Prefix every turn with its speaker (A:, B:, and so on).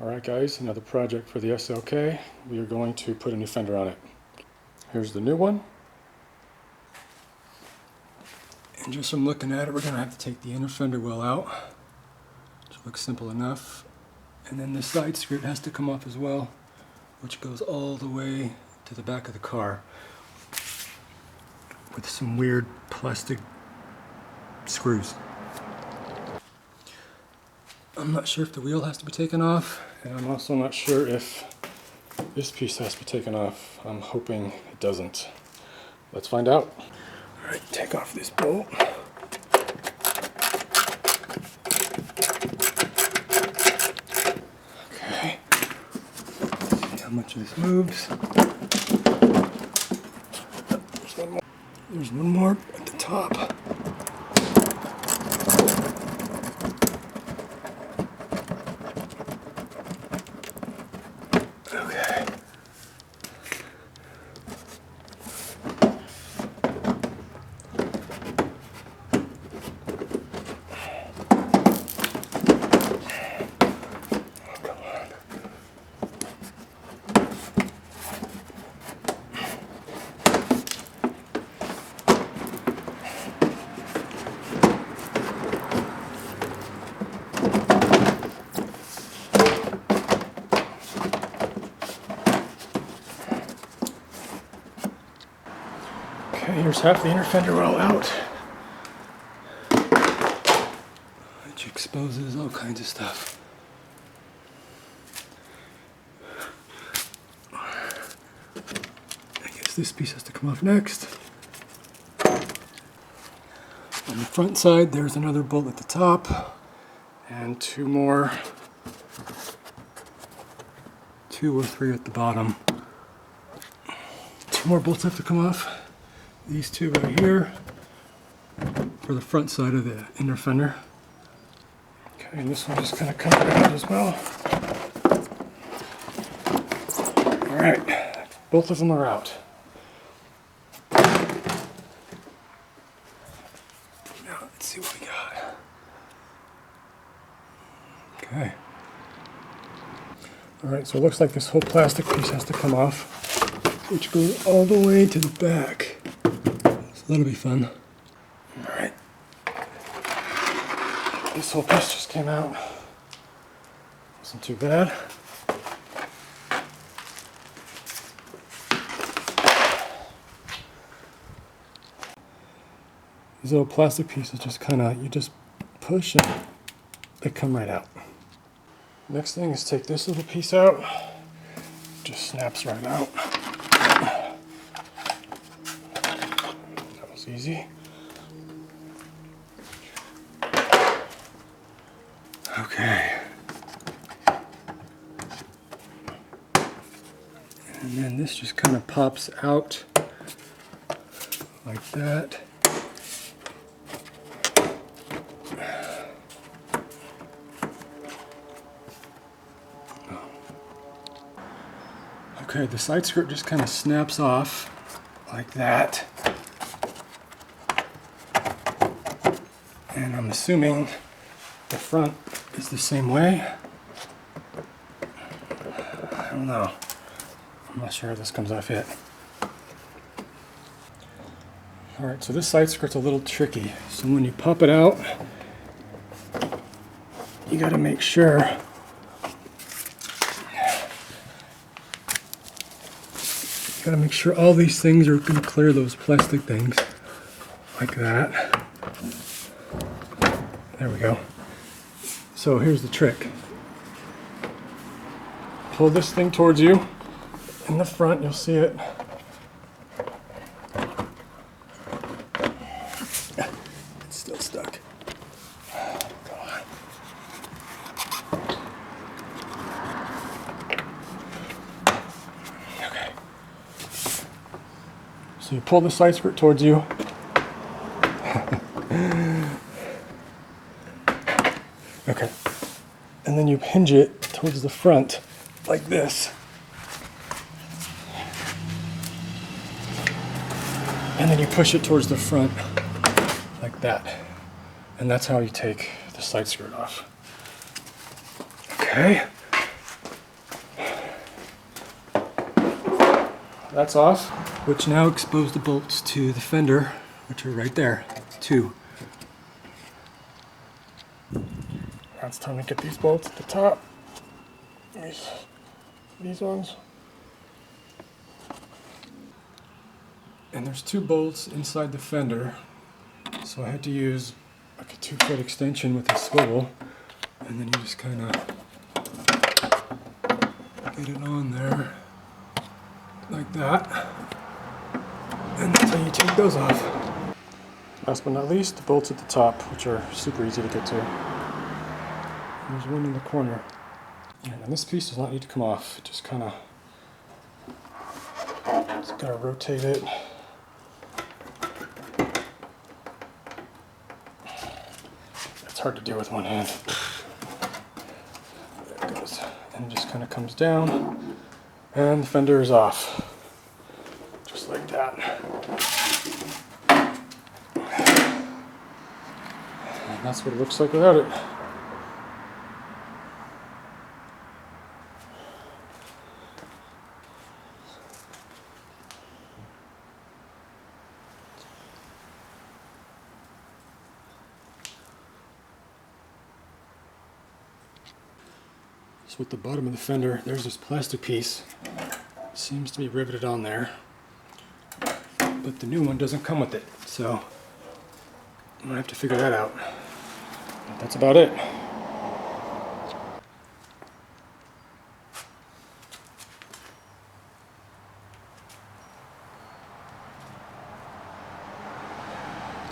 A: Alright guys, another project for the SLK. We are going to put a new fender on it. Here's the new one. And just from looking at it, we're going to have to take the inner fender well out, which looks simple enough. And then the side skirt has to come off as well, which goes all the way to the back of the car with some weird plastic screws. I'm not sure if the wheel has to be taken off, and I'm also not sure if this piece has to be taken off. I'm hoping it doesn't. Let's find out. Alright, take off this bolt. Okay. See how much this moves. There's one more. There's one more at the top. Okay. Okay, here's half the inner fender well out, which exposes all kinds of stuff. I guess this piece has to come off next. On the front side, there's another bolt at the top, and two or three at the bottom. Two more bolts have to come off. These two right here for the front side of the inner fender. Okay, and this one just kind of comes out as well. Alright, both of them are out. Now let's see what we got. Okay. Alright, so it looks like this whole plastic piece has to come off, which goes all the way to the back. So that'll be fun. Alright. This whole piece just came out. Wasn't too bad. These little plastic pieces just you just push and they come right out. Next thing is take this little piece out. Just snaps right out. That was easy. Okay. And then this just kind of pops out like that. Okay, the side skirt just kind of snaps off like that. And I'm assuming the front is the same way. I don't know. I'm not sure if this comes off yet. Alright, so this side skirt's a little tricky. So when you pop it out, you gotta make sure all these things are going to clear those plastic things like that. There we go. So here's the trick. Pull this thing towards you. In the front, you'll see it. It's still stuck. Come on. Okay. So you pull the side skirt towards you. Okay. And then you hinge it towards the front like this. And then you push it towards the front like that. And that's how you take the side skirt off. Okay. that's off, which now expose the bolts to the fender, which are right there, 2. Now it's time to get these bolts at the top. These ones. And there's 2 bolts inside the fender, so I had to use like a 2-foot extension with a swivel, and then you just kind of get it on there like that, and that's how you take those off. Last but not least, the bolts at the top, which are super easy to get to. There's one in the corner, and this piece does not need to come off. Just kind of just gotta rotate it. It's hard to do with one hand. There it goes. And it just kind of comes down, and the fender is off. Just like that. And that's what it looks like without it. So at the bottom of the fender, there's this plastic piece. Seems to be riveted on there, but the new one doesn't come with it, so I'm gonna have to figure that out. But that's about it.